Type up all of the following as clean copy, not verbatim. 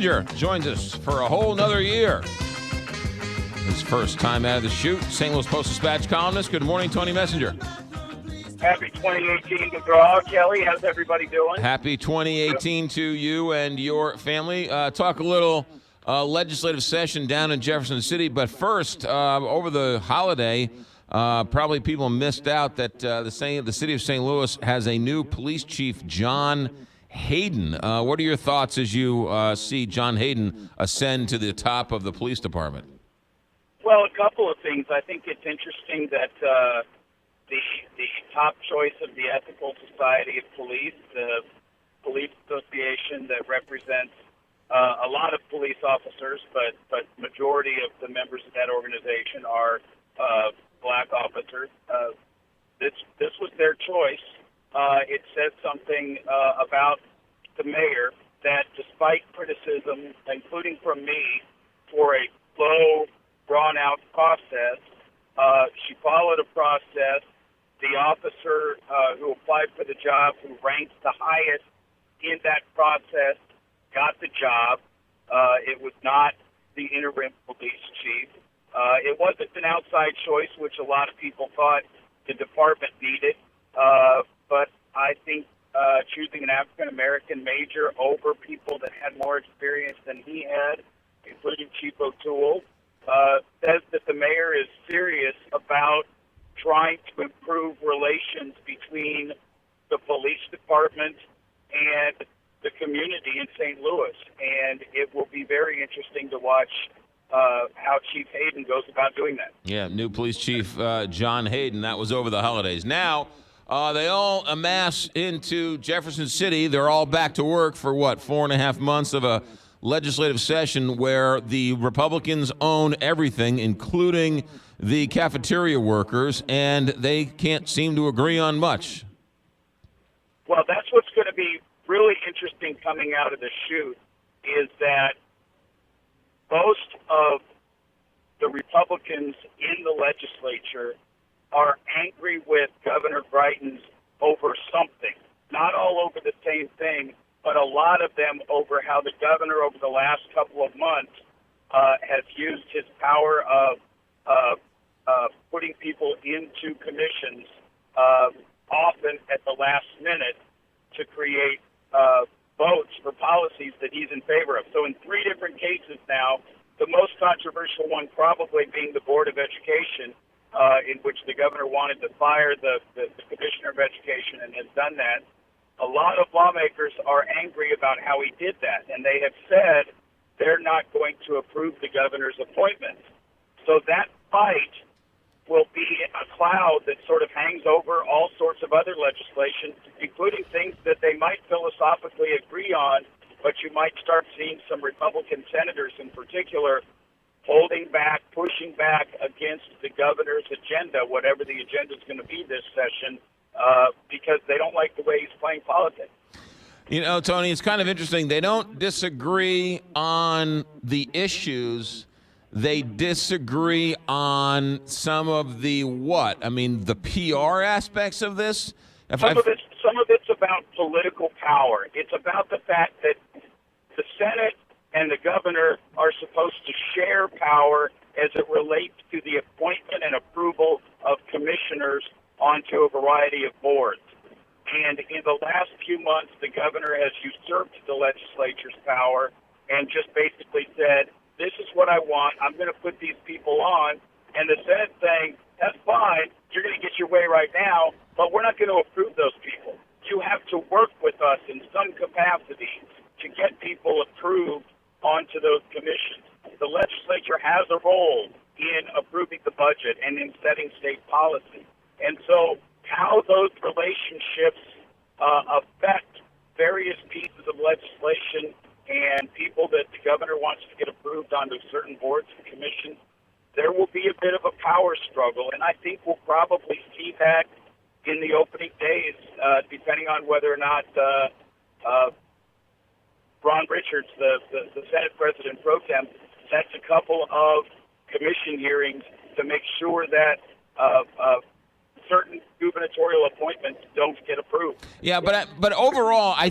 Messenger joins us for a whole nother year. His first time out of the chute, St. Louis Post-Dispatch columnist. Good morning, Tony Messenger. Happy 2018 McGraw. Kelly, how's everybody doing? Happy 2018 to you and your family. Talk a little legislative session down in Jefferson City, but first, over the holiday, probably people missed out that the city of St. Louis has a new police chief, John Hayden. What are your thoughts as you see John Hayden ascend to the top of the police department? Well, a couple of things. I think it's interesting that the top choice of the Ethical Society of Police, the police association that represents a lot of police officers, but majority of the members of that organization are black officers. This was their choice. It says something about the mayor that despite criticism, including from me, for a slow, drawn-out process, she followed a process. The officer who applied for the job, who ranked the highest in that process, got the job. It was not the interim police chief. It wasn't an outside choice, which a lot of people thought the department needed. But I think choosing an African-American major over people that had more experience than he had, including Chief O'Toole, says that the mayor is serious about trying to improve relations between the police department and the community in St. Louis. And it will be very interesting to watch how Chief Hayden goes about doing that. Yeah, new police chief John Hayden. That was over the holidays. Now, they all amass into Jefferson City. They're all back to work for, 4.5 months of a legislative session where the Republicans own everything, including the cafeteria workers, and they can't seem to agree on much. Well, that's what's going to be really interesting coming out of the chute, is that most of the Republicans in the legislature are angry with Governor Greitens over something. Not all over the same thing, but a lot of them over how the governor over the last couple of months has used his power of putting people into commissions often at the last minute to create votes for policies that he's in favor of. So in 3 different cases now, the most controversial one probably being the Board of Education, in which the governor wanted to fire the Commissioner of Education and has done that. A lot of lawmakers are angry about how he did that, and they have said they're not going to approve the governor's appointments. So that fight will be a cloud that sort of hangs over all sorts of other legislation, including things that they might philosophically agree on, but you might start seeing some Republican senators in particular holding back, pushing back against the governor's agenda, whatever the agenda is going to be this session, because they don't like the way he's playing politics. You know, Tony, it's kind of interesting. They don't disagree on the issues. They disagree on some of the the PR aspects of this? Some of it's about political power. It's about the fact that the Senate and the governor are supposed to share power as it relates to the appointment and approval of commissioners onto a variety of boards. And in the last few months, the governor has usurped the legislature's power and just basically said, this is what I want, I'm going to put these people on. And the Senate saying, that's fine, you're going to get your way right now, but we're not going to approve those people. You have to work with us in some capacity to get people approved onto those commissions. The legislature has a role in approving the budget and in setting state policy. And so how those relationships affect various pieces of legislation and people that the governor wants to get approved onto certain boards and commissions, there will be a bit of a power struggle. And I think we'll probably see that in the opening days, depending on whether or not Ron Richards, the Senate President pro tem, sets a couple of commission hearings to make sure that certain gubernatorial appointments don't get approved. group. Yeah, but overall, I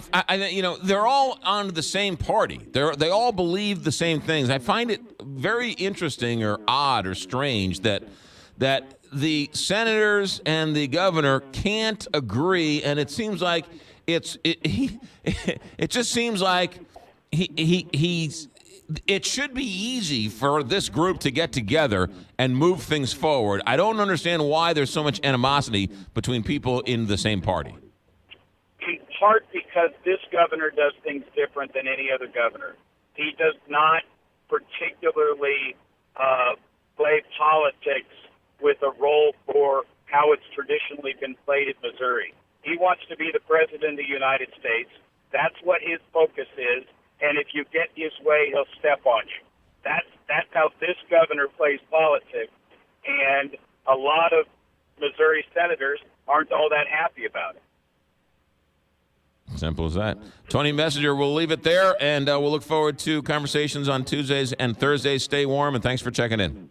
they're all on the same party. They all believe the same things. I find it very interesting or odd or strange that the senators and the governor can't agree, and it seems like it just seems like it should be easy for this group to get together and move things forward. I don't understand why there's so much animosity between people in the same party. In part because this governor does things different than any other governor. He does not particularly play politics with a role for how it's traditionally been played in Missouri. He wants to be the president of the United States. That's what his focus is. And if you get his way, he'll step on you. That's how this governor plays politics. And a lot of Missouri senators aren't all that happy about it. Simple as that. Tony Messenger, we'll leave it there, and we'll look forward to conversations on Tuesdays and Thursdays. Stay warm, and thanks for checking in.